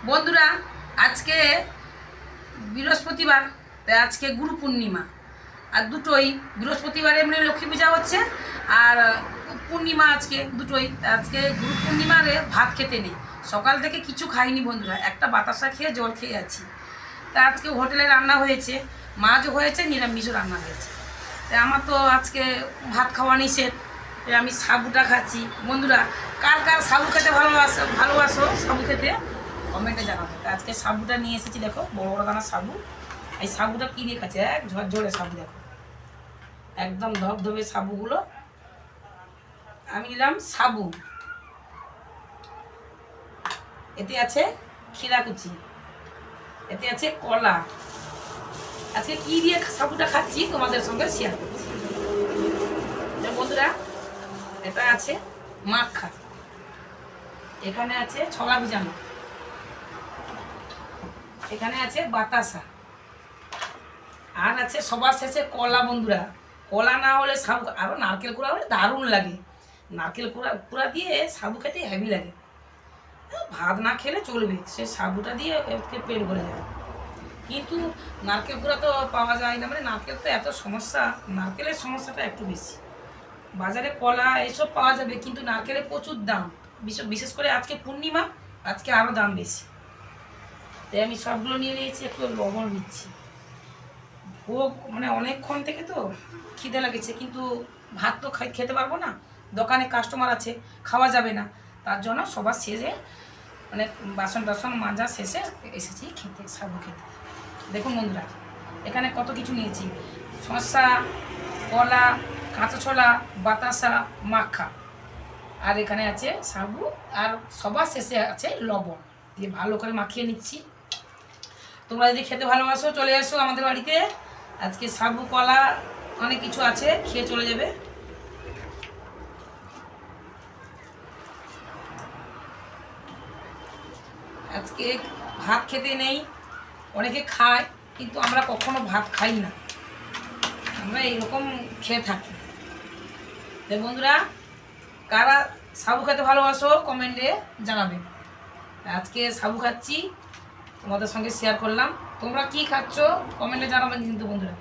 বন্ধুরা, আজকে বৃহস্পতিবার, তাই আজকে গুরু পূর্ণিমা। আর দুটোই বৃহস্পতিবার এমনি লক্ষ্মী পূজা হচ্ছে, আর পূর্ণিমা আজকে দুটোই। আজকে গুরু পূর্ণিমারে ভাত খেতে নেই। সকাল থেকে কিছু খাইনি বন্ধুরা, একটা বাতাসা খেয়ে জল খেয়ে আছি। তা আজকে হোটেলে রান্না হয়েছে, মাছও হয়েছে, নিরামিষও রান্না হয়েছে। তাই আমার তো আজকে ভাত খাওয়া নিষেধ, তাই আমি সাবুটা খাচ্ছি। বন্ধুরা, কার কার সাবু খেতে ভালোবাসো সাবু খেতে কমেন্টে জানাবো। আজকে সাবুটা নিয়ে এসেছি, দেখো বড় বড় দানা সাবু। এই সাবুটা কী দিয়ে খাচ্ছে, এক ঝরঝরে সাবু, দেখো একদম ধবধবে সাবুগুলো। আমি নিলাম সাবু, এতে আছে খিরাকুচি, এতে আছে কলা। আজকে কী দিয়ে সাবুটা খাচ্ছি তোমাদের সঙ্গে শেয়ার করছি। বন্ধুরা, এটা আছে মাখা, এখানে আছে ছোলা ভিজানো, এখানে আছে বাতাসা, আর আছে সবার শেষে কলা। বন্ধুরা, কলা না হলে সাবু, আরও নারকেল কুড়া হলে দারুণ লাগে। নারকেল কুড়া দিয়ে সাবু খেতে হেভি লাগে। ভাত না খেলে চলবে, সে সাবুটা দিয়ে পেট ভরে যাবে। কিন্তু নারকেল কুড়া তো পাওয়া যায় না, মানে নারকেল তো এত সমস্যা, নারকেলের সমস্যাটা একটু বেশি। বাজারে কলা এসব পাওয়া যাবে, কিন্তু নারকেলের প্রচুর দাম। বিশেষ করে আজকে পূর্ণিমা, আজকে আরও দাম বেশি। তাই আমি সবগুলো নিয়ে নিয়েছি, একটু লবণ দিচ্ছি। ভোগ মানে অনেকক্ষণ থেকে তো খিদে লাগেছে, কিন্তু ভাত তো খেতে পারবো না, দোকানে কাস্টমার আছে, খাওয়া যাবে না। তার জন্য সবার শেষে মানে বাসন টাসন মাজা শেষে এসেছি খেতে, সাবু খেতে। দেখুন বন্ধুরা, এখানে কত কিছু নিয়েছি: শসা, কলা, কাঁচা ছোলা, বাতাসা, মাখা, আর এখানে আছে সাবু, আর সবার শেষে আছে লবণ দিয়ে ভালো করে মাখিয়ে নিচ্ছি। তোমরা যদি খেতে ভালোবাসো চলে এসো আমাদের বাড়িতে। আজকে সাবু, কলা, অনেক কিছু আছে, খেয়ে চলে যাবে। আজকে ভাত খেতে নেই, অনেকে খায়, কিন্তু আমরা কখনো ভাত খাই না, আমরা এইরকম খেয়ে থাকি। তাই বন্ধুরা, কারা সাবু খেতে ভালোবাসো কমেন্টে জানাবে। আজকে সাবু খাচ্ছি, তোমাদের সঙ্গে শেয়ার করলাম। তোমরা কি খাচ্ছ কমেন্টে জানাবেন কিন্তু বন্ধুরা।